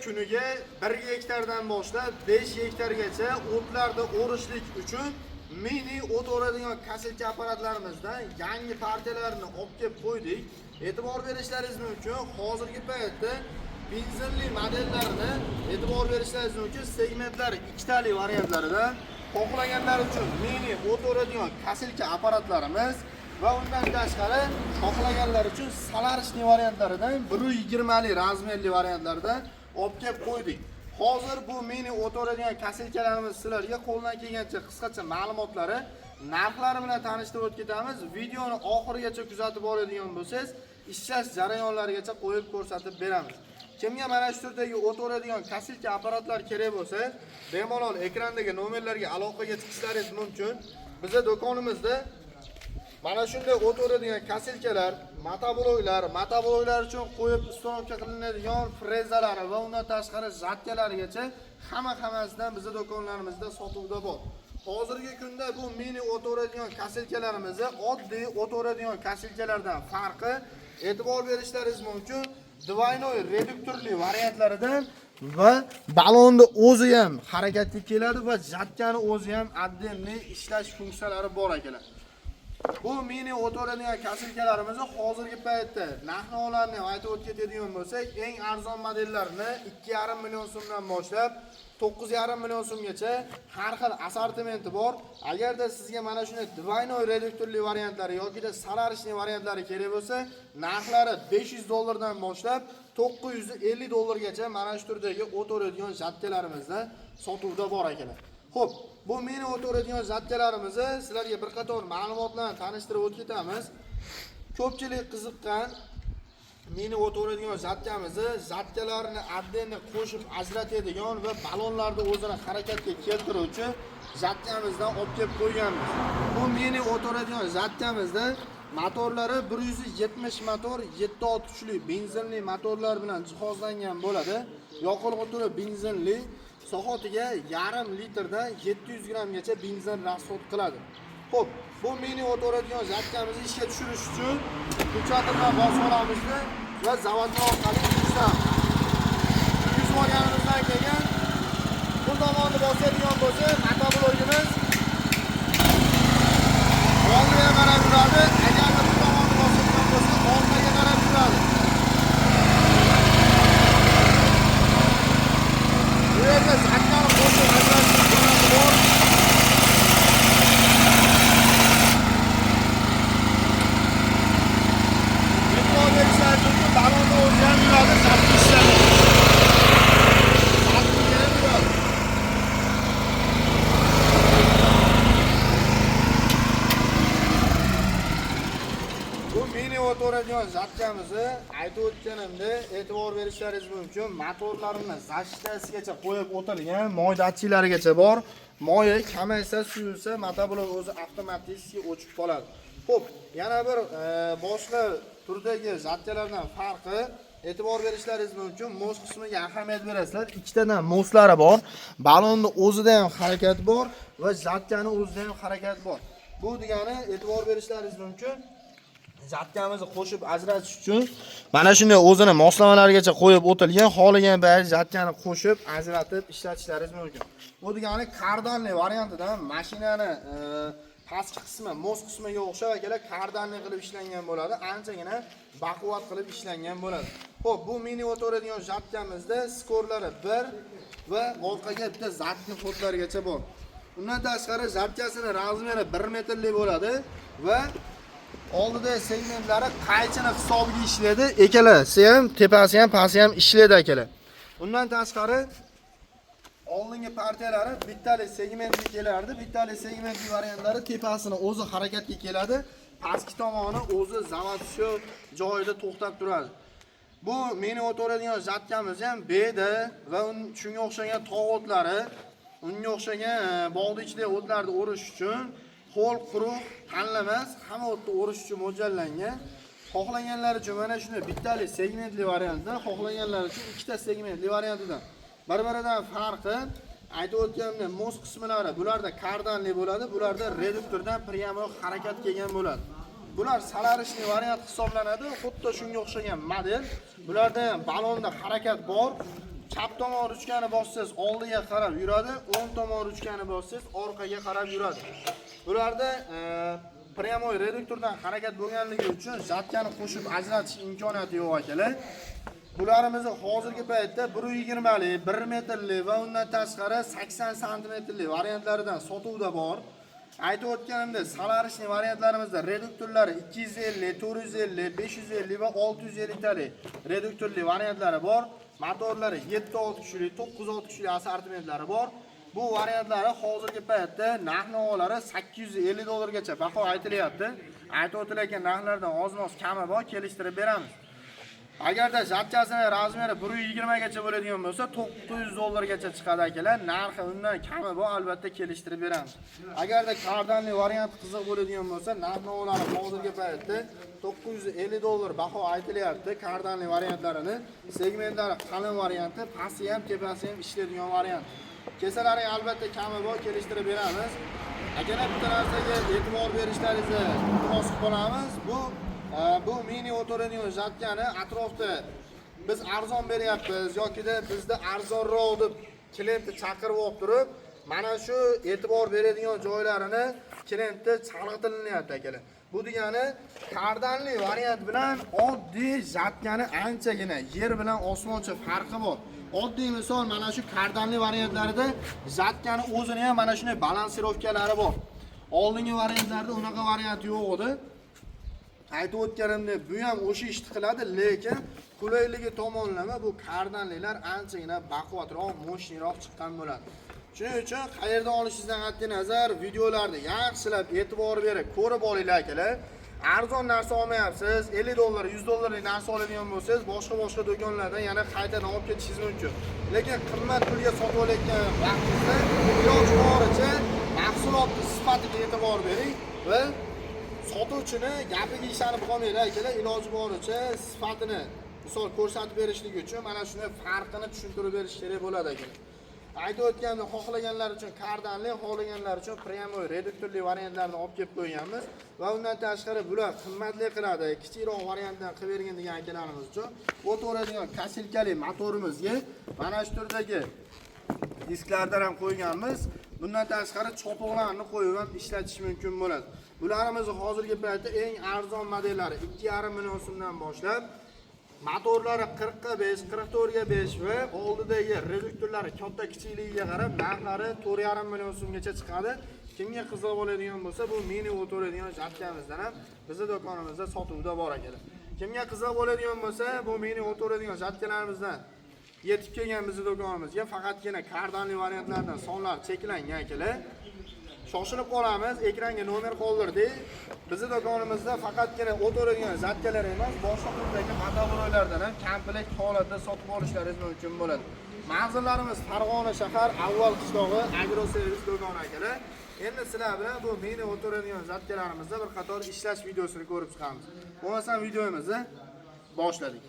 kuniga 1 gektardan boshlab 5 gektargacha o'tlarda o'rishlik uchun mini o't o'radigan kasilka apparatlarimizdan yangi partiyalarni olib kelib qo'ydik. E'tibor berishlaringiz mumkin, hozirgi paytda benzinli modellarini e'tibor berishlaringiz mumkin. Segmentlari ikkitali variantlaridan xohlaganlar uchun mini o't o'radigan kasilka apparatlarimiz va undan tashqari xohlaganlar uchun salarishli variantlaridan 120 li razmerli variantlarda olib kelib qo'ydik. Hozir bu mini o't o'radigan kasilkalarimiz sizlarga qo'ldan kelgancha qisqacha ma'lumotlari, narxlari bilan tanishtirib o'tib ketamiz. Videoni oxirigacha kuzatib boradigan bo'lsangiz, ishlash jarayonlarigacha qo'yib ko'rsatib beramiz. Kimga mana shu turdagi o't o'radigan kasilka apparatlar kerak bo'lsa, bemalol ekrandagi nomerlarga aloqaga chiqishlaringiz mumkin. Bizning do'konimizda mana shunday o't o'radigan kasilkalar, motobloklar uchun qo'yib uстановка qilinadigan frezalar va undan tashqari жаткалarigacha hammasidan bizning do'konlarimizda sotuvda bor. Hozirgi kunda bu mini o't o'radigan kasilkalarimiz oddiy o't o'radigan kasilkalardan farqi, e'tibor berishlaringiz mumkin, двойной reduktorli variantlaridan va balonni o'zi ham harakatga keladi va жаткani o'zi ham отдельный ishlash funksiyalari bor ekan. Bu mini o't o'radigan kasilkalarimizni hozirgi paytda narx-navolarni aytib o'tib ketadigan bo'lsak, eng arzon modellarini 2,5 million so'mdan boshlab 9,5 million so'mgacha har xil assortimenti bor. Agarda sizga mana shunday двойной reduktorli variantlari yoki da salarishli variantlari kerak bo'lsa, narxlari $500 dan boshlab $950 mana shu turdagi o't o'radigan жаткalarimizda sotuvda bor ekan. Xo'p, bu mini o't o'radigan жаткаlarimizni sizlarga bir qator ma'lumotlarni tanishtirib o'tib ketamiz. Ko'pchilik qiziqqan mini o't o'radigan жаткаlarni отдельно qo'shib ajratadigan va balonlarni o'zini harakatga keltiruvchi жаткамizdan olib kelib qo'yganmiz. Bu mini o't o'radigan жаткамizda motorlari 170 motor, 7 kuchli benzinli motorlar bilan jihozlangan bo'ladi. Yoqilg'i turi benzinli, soatiga 0,5 litrda 700 grammgacha benzin rasxod qiladi. Xo'p, bu mini o't o'radigan жаткamizni ishga tushirish uchun ko'chatirma bosib olamiz va zavodni orqali yuzamiz. Yuz olganimizdan keyin bu tomonni bosadigan bo'lsa, motoblogimiz oldiga qarab yuradi. Agar bu tomonni bosadigan bo'lsa, orqaga qarab yuradi. Bu yerda жаткani qo'shib ajratish bor. Balonni o'zi ham yuradi, safni ishlaydi. Bu mini o't o'radigan жаткamizni aytib o'tganimda e'tibor berishlaringiz mumkin. Motorlarini zashtasigacha qo'yib o'tilgan, moy datchiklarigacha bor. Moyi kamaysa, suyulsa, motoblok o'zi avtomatik o'chib qoladi. Xo'p, yana bir boshqa turdagi жаткаlardan farqi, e'tibor berishlaringiz mumkin. Mos qismiga ahamiyat berasizlar. Ikkitadan moslari bor. Balonni o'zida ham harakat bor va жаткani o'zida ham harakat bor. Bu degani e'tibor berishlaringiz mumkin. жаткamizni qo'shib ajratish uchun mana shunday o'zini moslamalargacha qo'yib o'tilgan, xohlagan payt жаткani qo'shib ajratib ishlatishlaringiz mumkin. Bu degani kardanli variantidan mashinani pastki qismi, mos qismiga o'xshab akalar kardanli qilib ishlangan bo'ladi. Anchagina baquvvat qilib ishlangan bo'ladi. Xo'p, bu mini o't o'radigan жаткамizda skorlari 1 va orqaga bitta zatni xotlargacha bor. Undan tashqari жаткasining razmeri 1 metrlik bo'ladi va oldida segmentlari qaychini hisobiga ishlaydi. Ekalasi ham, tepasi ham, pasti ham ishlaydi akalar. Undan tashqari oldingi partiyalari bittali segmentga kelardi. Bittali segmentli variantlari tepasini o'zi harakatga keladi. Pastki tomoni o'zi zavod shu joyida to'xtab turadi. Bu mini o't o'radigan жаткamiz ham beda va shunga o'xshagan tog' o'tlari, unga o'xshagan bog'da ichidagi o'tlarni o'rish uchun qo'l quruq tanlamas, hamma o'tni o'rish uchun mo'ljallangan. Xohlaganlar uchun mana shunday bittali segmentli variantdan, xohlaganlar uchun ikkita segmentli variantidan. Bir-biridan farqi aytib o'tganimdek, mos qismlari bularda kardanli bo'ladi, bularda reduktordan prямо harakat kelgan bo'ladi. Bular salarishli variant hisoblanadi, xuddi shunga o'xshagan model. Bularda ham balonda harakat bor, chap tomon ruchkani bossangiz oldiga qarab yuradi, o'ng tomon ruchkani bossangiz orqaga qarab yuradi. Bularda pryamoy reduktordan harakat bo'lganligi uchun zatkani qo'shib ajratish imkoniyati yo'q akalar. Bularimizni hozirgi paytda 1.20 lik, 1 metrlik va undan tashqari 80 santimetrlik variantlaridan sotuvda bor. Aytib o'tganimdek, Solarishning variantlarimizda reduktorlari 250, 450, 550 va 650 talik reduktorli variantlari bor. Motorlari 7-6 kishilik, 9-6 kishilik assortimentlari bor. Bu variantlari hozirgi paytda narx-navolar $850 gacha baho aytilyapti. Aytib o'tilgan narxlardan oz-moz kami bor, kelishtirib beramiz. Agarda zatkasining razmeri 1.20 gacha bo'ladigan bo'lsa, $900 gacha chiqadi akalar. Narxi undan kami bor, albatta kelishtirib beramiz. Agarda kardanli variant qiziq bo'ladigan bo'lsa, narx-navolari hozirgi paytda $950 baho aytilyapti. Kardanli variantlarini, segmentlari qalin varianti, pasti ham, tepasi ham ishlaydigan variant. Kesalari albatta kami bor, kelishtirib beramiz. Akalar, bitta narsaga e'tibor berishlaringizni iltimos qilamiz. Bu mini otorenyo zatkani atrofda biz arzon beryapmiz yoki-da bizda arzonroq deb klientni chaqirib olib turib, mana shu e'tibor beradigan joylarini klientni chalg'itilinyapti akalar. Bu degani kardanli variant bilan oddiy zatkani anchagina yer bilan osmoncha farqi bor. Oddiy misol mana shu kardanli variantlarida zatkani o'zini ham mana shunday balansirovkalari bor. Oldingi variantlarda unaqa variant yo'q edi. Aytib o'tganimdek, bu ham o'sha ishni qiladi, lekin qulayligi tomonlama bu kardanliklar anchagina baquvvatroq, mo'shinroq chiqqan bo'ladi. Shuning uchun qayerdan olishingizdan qat'iy nazar videolarni yaxshilab e'tibor berib ko'rib olinglar akalar. Arzon narsa olmayapsiz, $50, $100lik narsa oladigan bo'lsangiz, boshqa do'konlardan yana qaytadan olib ketishingiz mumkin. Lekin qimmat pulga sotib olayotgan vaqtingizda iloji boricha mahsulotning sifatiga e'tibor bering va sotuvchini gapiga ishonib qolmanglar akalar, iloji boricha sifatini misol ko'rsatib berishlik uchun mana shunday farqini tushuntirib berish kerak bo'ladi akalar. Aytib o'tganimdek, xohlaganlar uchun kardanli, xohlaganlar uchun pryamoy reduktorli variantlarni olib kelib qo'yganmiz va undan tashqari bular qimmatli qiladi. Kichikroq variantdan qilib bergan degan akalarimiz uchun o'tvoradigan kasilkali motorimizga mana shu turdagi disklardan ham qo'yganmiz. Bundan tashqari chopuqlarni qo'yib ham ishlatish mumkin bo'ladi. Bularimiz hozirgi paytda eng arzon modellari 2,5 million so'mdan boshlab motorlari 40 ga 5, 44 ga 5 va oldidagi reduktorlari katta kichikligiga qarab narxlari 4,5 million so'mgacha chiqadi. Kimga qiziq bo'ladigan bo'lsa, bu mini o'tvoradigan jatkamizdan ham bizning do'konimizda sotuvda bor akalar. Kimga qiziq bo'ladigan bo'lsa, bu mini o'tvoradigan jatkalarimizdan yetib kelgan bizning do'konimizga faqatgina kardanli variantlardan sonlar cheklangan akalar. Shoshilib qolamiz, ekranga nomer qoldirdik. Bizning do'konimizda faqatgina o'tvoradigan zatkalar emas, boshqa turdagi motovoylardan ham komplekt holatda sotib olishlaringiz mumkin bo'ladi. Manzillarimiz Farg'ona shahar avval qishlog'i agroservis do'koni akalar. Endi sizlar bilan bu mini o'tvoradigan zatkalarimizda bir qator ishlash videosini ko'rib chiqamiz. Bo'lmasa videomizni boshladik.